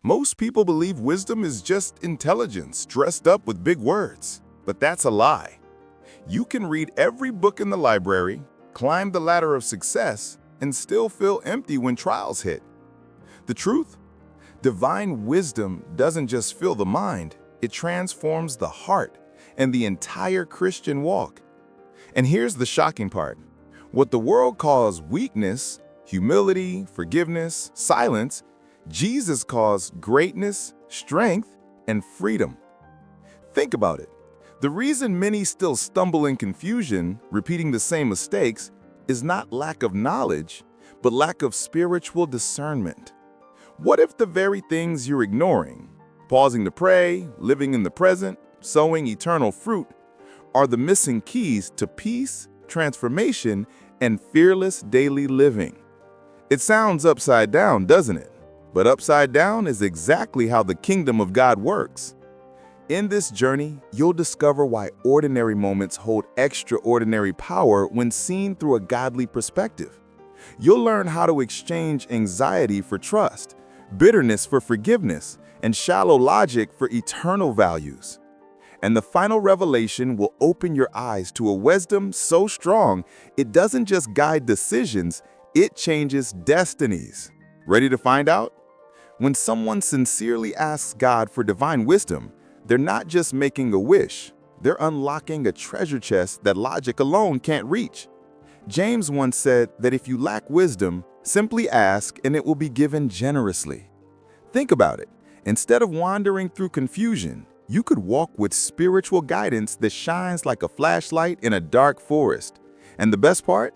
Most people believe wisdom is just intelligence dressed up with big words, but that's a lie. You can read every book in the library, climb the ladder of success, and still feel empty when trials hit. The truth? Divine wisdom doesn't just fill the mind, it transforms the heart and the entire Christian walk. And here's the shocking part. What the world calls weakness, humility, forgiveness, silence, Jesus calls greatness, strength, and freedom. Think about it. The reason many still stumble in confusion, repeating the same mistakes, is not lack of knowledge, but lack of spiritual discernment. What if the very things you're ignoring, pausing to pray, living in the present, sowing eternal fruit, are the missing keys to peace, transformation, and fearless daily living? It sounds upside down, doesn't it? But upside down is exactly how the kingdom of God works. In this journey, you'll discover why ordinary moments hold extraordinary power when seen through a godly perspective. You'll learn how to exchange anxiety for trust, bitterness for forgiveness, and shallow logic for eternal values. And the final revelation will open your eyes to a wisdom so strong it doesn't just guide decisions, it changes destinies. Ready to find out? When someone sincerely asks God for divine wisdom, they're not just making a wish, they're unlocking a treasure chest that logic alone can't reach. James once said that if you lack wisdom, simply ask and it will be given generously. Think about it. Instead of wandering through confusion, you could walk with spiritual guidance that shines like a flashlight in a dark forest. And the best part?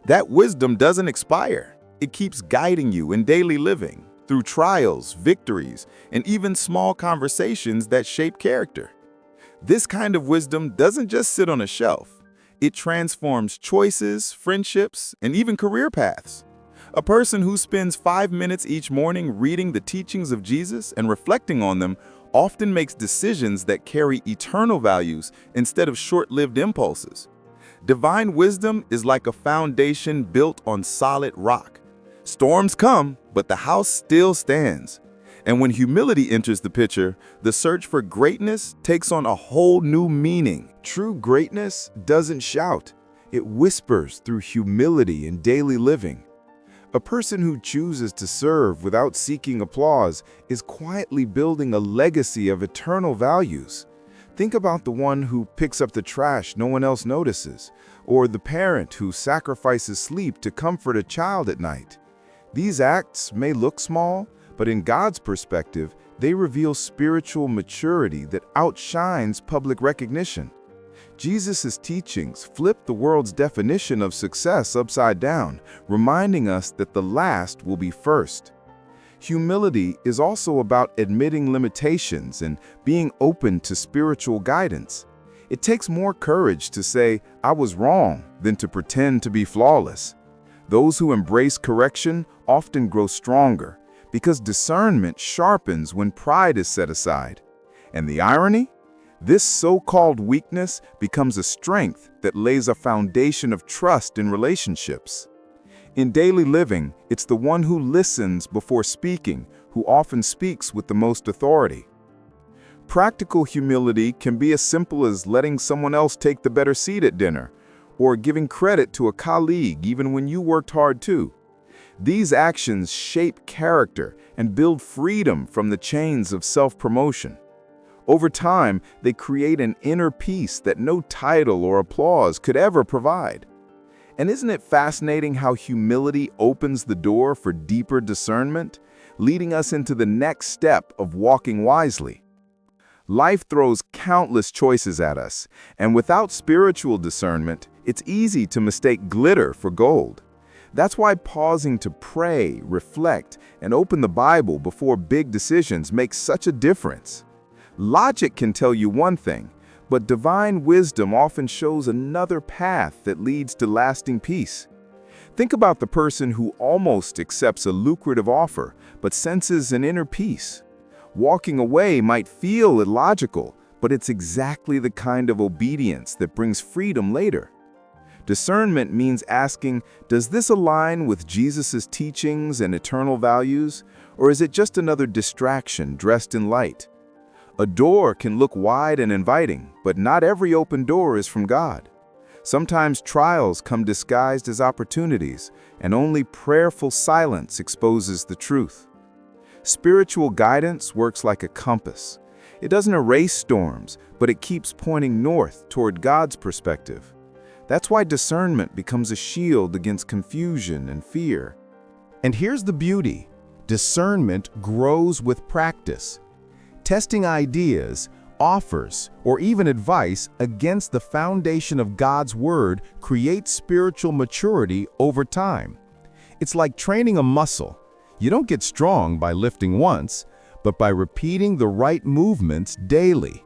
That wisdom doesn't expire. It keeps guiding you in daily living, through trials, victories, and even small conversations that shape character. This kind of wisdom doesn't just sit on a shelf. It transforms choices, friendships, and even career paths. A person who spends 5 minutes each morning reading the teachings of Jesus and reflecting on them often makes decisions that carry eternal values instead of short-lived impulses. Divine wisdom is like a foundation built on solid rock. Storms come, but the house still stands. And when humility enters the picture, the search for greatness takes on a whole new meaning. True greatness doesn't shout. It whispers through humility in daily living. A person who chooses to serve without seeking applause is quietly building a legacy of eternal values. Think about the one who picks up the trash no one else notices, or the parent who sacrifices sleep to comfort a child at night. These acts may look small, but in God's perspective, they reveal spiritual maturity that outshines public recognition. Jesus' teachings flip the world's definition of success upside down, reminding us that the last will be first. Humility is also about admitting limitations and being open to spiritual guidance. It takes more courage to say, "I was wrong," than to pretend to be flawless. Those who embrace correction often grow stronger because discernment sharpens when pride is set aside. And the irony? This so-called weakness becomes a strength that lays a foundation of trust in relationships. In daily living, it's the one who listens before speaking who often speaks with the most authority. Practical humility can be as simple as letting someone else take the better seat at dinner, or giving credit to a colleague even when you worked hard too. These actions shape character and build freedom from the chains of self-promotion. Over time, they create an inner peace that no title or applause could ever provide. And isn't it fascinating how humility opens the door for deeper discernment, leading us into the next step of walking wisely? Life throws countless choices at us, and without spiritual discernment, it's easy to mistake glitter for gold. That's why pausing to pray, reflect, and open the Bible before big decisions makes such a difference. Logic can tell you one thing, but divine wisdom often shows another path that leads to lasting peace. Think about the person who almost accepts a lucrative offer, but senses an inner peace. Walking away might feel illogical, but it's exactly the kind of obedience that brings freedom later. Discernment means asking, does this align with Jesus' teachings and eternal values, Or is it just another distraction dressed in light? A door can look wide and inviting, but not every open door is from God. Sometimes trials come disguised as opportunities, and only prayerful silence exposes the truth. Spiritual guidance works like a compass. It doesn't erase storms, but it keeps pointing north toward God's perspective. That's why discernment becomes a shield against confusion and fear. And here's the beauty: discernment grows with practice. Testing ideas, offers, or even advice against the foundation of God's Word creates spiritual maturity over time. It's like training a muscle. You don't get strong by lifting once, but by repeating the right movements daily.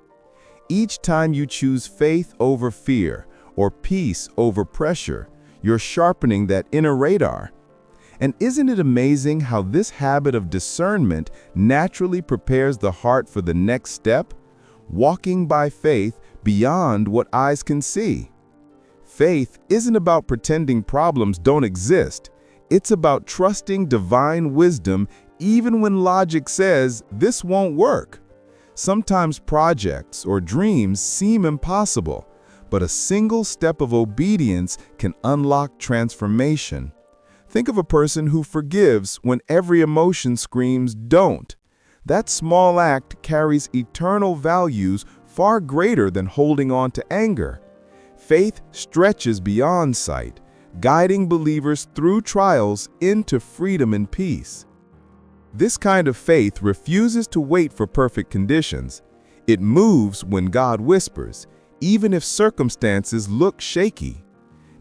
Each time you choose faith over fear or peace over pressure, you're sharpening that inner radar. And isn't it amazing how this habit of discernment naturally prepares the heart for the next step? Walking by faith beyond what eyes can see. Faith isn't about pretending problems don't exist. It's about trusting divine wisdom even when logic says this won't work. Sometimes projects or dreams seem impossible, but a single step of obedience can unlock transformation. Think of a person who forgives when every emotion screams don't. That small act carries eternal values far greater than holding on to anger. Faith stretches beyond sight, guiding believers through trials into freedom and peace. This kind of faith refuses to wait for perfect conditions. It moves when God whispers, even if circumstances look shaky.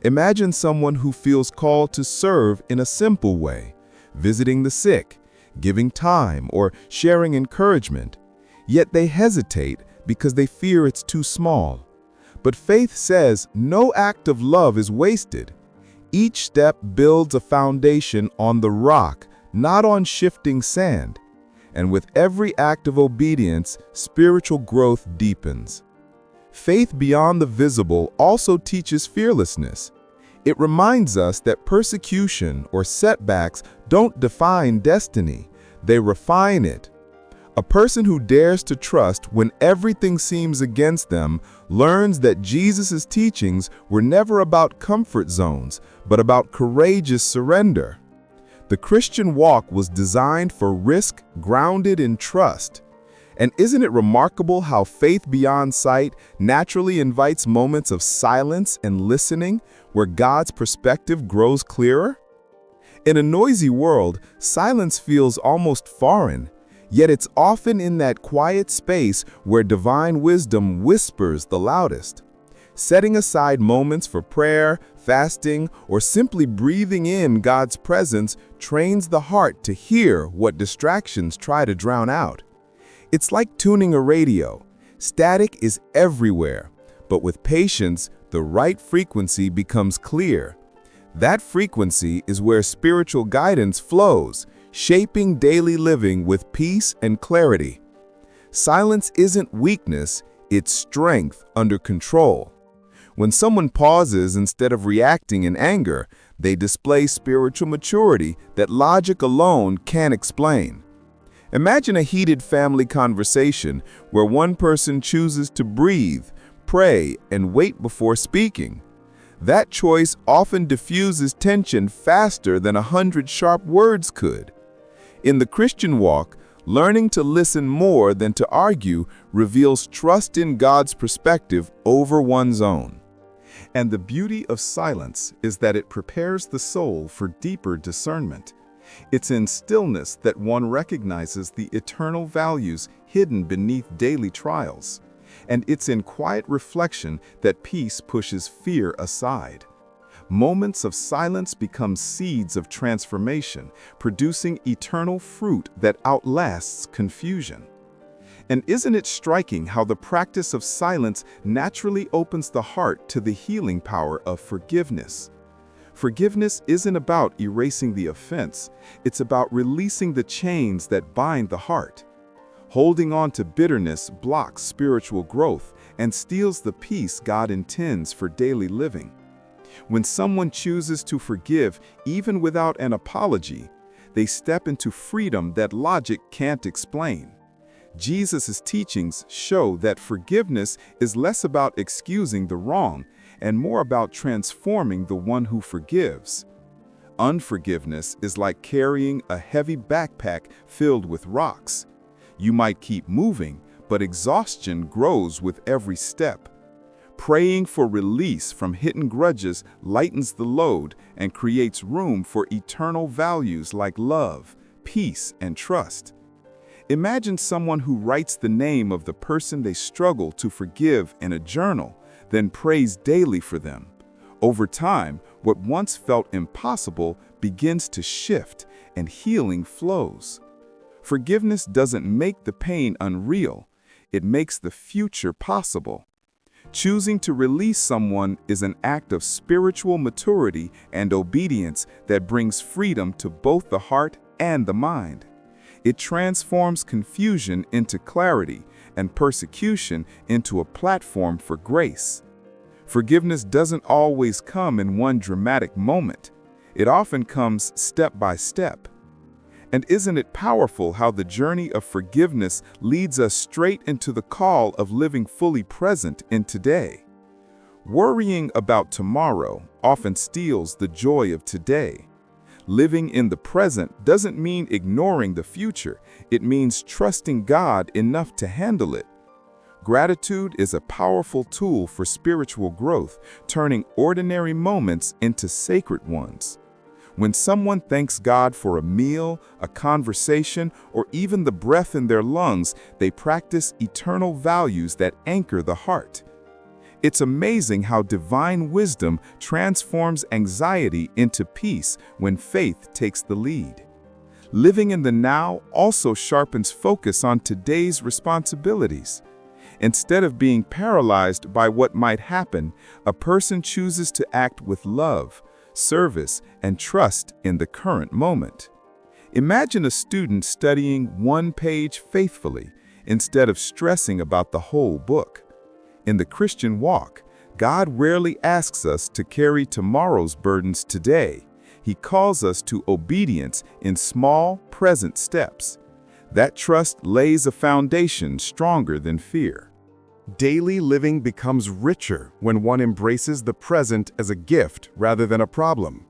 Imagine someone who feels called to serve in a simple way, visiting the sick, giving time, or sharing encouragement. Yet they hesitate because they fear it's too small. But faith says no act of love is wasted. Each step builds a foundation on the rock, not on shifting sand. And with every act of obedience, spiritual growth deepens. Faith beyond the visible also teaches fearlessness. It reminds us that persecution or setbacks don't define destiny, they refine it. A person who dares to trust when everything seems against them learns that Jesus' teachings were never about comfort zones, but about courageous surrender. The Christian walk was designed for risk grounded in trust. And isn't it remarkable how faith beyond sight naturally invites moments of silence and listening where God's perspective grows clearer? In a noisy world, silence feels almost foreign, yet it's often in that quiet space where divine wisdom whispers the loudest. Setting aside moments for prayer, fasting, or simply breathing in God's presence trains the heart to hear what distractions try to drown out. It's like tuning a radio. Static is everywhere, but with patience, the right frequency becomes clear. That frequency is where spiritual guidance flows, shaping daily living with peace and clarity. Silence isn't weakness, it's strength under control. When someone pauses instead of reacting in anger, they display spiritual maturity that logic alone can't explain. Imagine a heated family conversation where one person chooses to breathe, pray, and wait before speaking. That choice often diffuses tension faster than 100 sharp words could. In the Christian walk, learning to listen more than to argue reveals trust in God's perspective over one's own. And the beauty of silence is that it prepares the soul for deeper discernment. It's in stillness that one recognizes the eternal values hidden beneath daily trials. And it's in quiet reflection that peace pushes fear aside. Moments of silence become seeds of transformation, producing eternal fruit that outlasts confusion. And isn't it striking how the practice of silence naturally opens the heart to the healing power of forgiveness? Forgiveness isn't about erasing the offense, it's about releasing the chains that bind the heart. Holding on to bitterness blocks spiritual growth and steals the peace God intends for daily living. When someone chooses to forgive even without an apology, they step into freedom that logic can't explain. Jesus' teachings show that forgiveness is less about excusing the wrong and more about transforming the one who forgives. Unforgiveness is like carrying a heavy backpack filled with rocks. You might keep moving, but exhaustion grows with every step. Praying for release from hidden grudges lightens the load and creates room for eternal values like love, peace, and trust. Imagine someone who writes the name of the person they struggle to forgive in a journal, then prays daily for them. Over time, what once felt impossible begins to shift and healing flows. Forgiveness doesn't make the pain unreal, it makes the future possible. Choosing to release someone is an act of spiritual maturity and obedience that brings freedom to both the heart and the mind. It transforms confusion into clarity and persecution into a platform for grace. Forgiveness doesn't always come in one dramatic moment. It often comes step by step. And isn't it powerful how the journey of forgiveness leads us straight into the call of living fully present in today? Worrying about tomorrow often steals the joy of today. Living in the present doesn't mean ignoring the future. It means trusting God enough to handle it. Gratitude is a powerful tool for spiritual growth, turning ordinary moments into sacred ones. When someone thanks God for a meal, a conversation, or even the breath in their lungs, they practice eternal values that anchor the heart. It's amazing how divine wisdom transforms anxiety into peace when faith takes the lead. Living in the now also sharpens focus on today's responsibilities. Instead of being paralyzed by what might happen, a person chooses to act with love, service, and trust in the current moment. Imagine a student studying one page faithfully instead of stressing about the whole book. In the Christian walk, God rarely asks us to carry tomorrow's burdens today. He calls us to obedience in small, present steps. That trust lays a foundation stronger than fear. Daily living becomes richer when one embraces the present as a gift rather than a problem.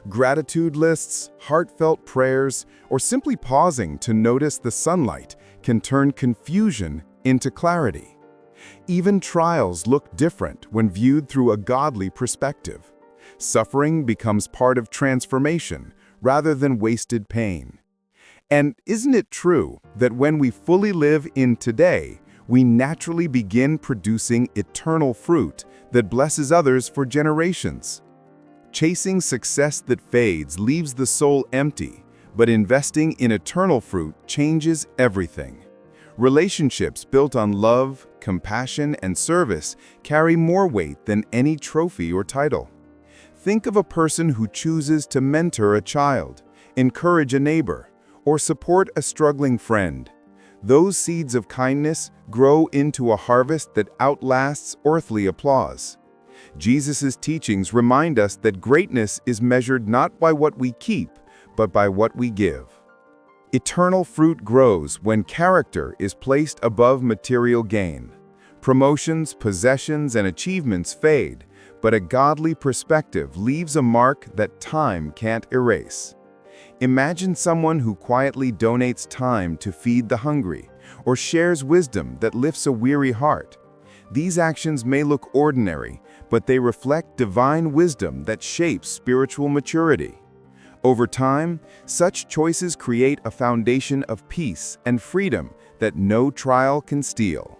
Gratitude lists, heartfelt prayers, or simply pausing to notice the sunlight can turn confusion into clarity. Even trials look different when viewed through a godly perspective. Suffering becomes part of transformation rather than wasted pain. And isn't it true that when we fully live in today, we naturally begin producing eternal fruit that blesses others for generations? Chasing success that fades leaves the soul empty, but investing in eternal fruit changes everything. Relationships built on love, compassion, and service carry more weight than any trophy or title. Think of a person who chooses to mentor a child, encourage a neighbor, or support a struggling friend. Those seeds of kindness grow into a harvest that outlasts earthly applause. Jesus' teachings remind us that greatness is measured not by what we keep, but by what we give. Eternal fruit grows when character is placed above material gain. Promotions, possessions, and achievements fade, but a godly perspective leaves a mark that time can't erase. Imagine someone who quietly donates time to feed the hungry, or shares wisdom that lifts a weary heart. These actions may look ordinary, but they reflect divine wisdom that shapes spiritual maturity. Over time, such choices create a foundation of peace and freedom that no trial can steal.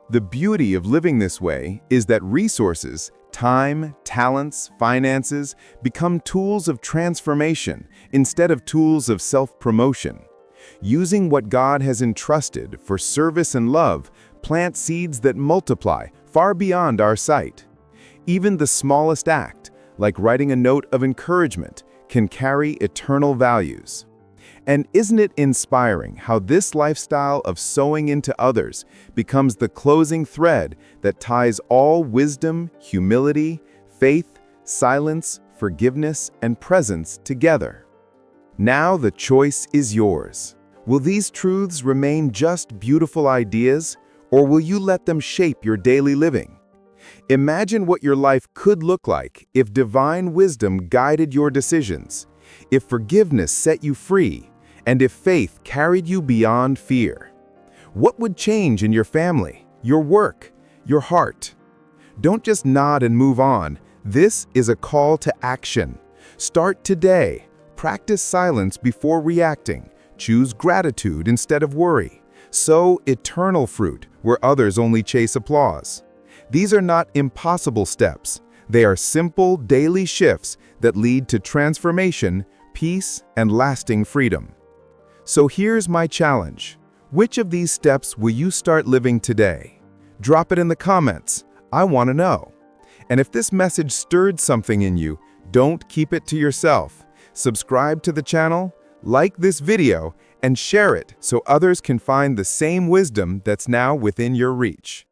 The beauty of living this way is that resources, time, talents, finances become tools of transformation instead of tools of self-promotion. Using what God has entrusted for service and love plant seeds that multiply far beyond our sight. Even the smallest act, like writing a note of encouragement, can carry eternal values. And isn't it inspiring how this lifestyle of sowing into others becomes the closing thread that ties all wisdom, humility, faith, silence, forgiveness, and presence together? Now the choice is yours. Will these truths remain just beautiful ideas, or will you let them shape your daily living? Imagine what your life could look like if divine wisdom guided your decisions, if forgiveness set you free, and if faith carried you beyond fear. What would change in your family, your work, your heart? Don't just nod and move on. This is a call to action. Start today. Practice silence before reacting. Choose gratitude instead of worry. Sow eternal fruit where others only chase applause. These are not impossible steps. They are simple daily shifts that lead to transformation, peace, and lasting freedom. So here's my challenge. Which of these steps will you start living today? Drop it in the comments. I want to know. And if this message stirred something in you, don't keep it to yourself. Subscribe to the channel, like this video, and share it so others can find the same wisdom that's now within your reach.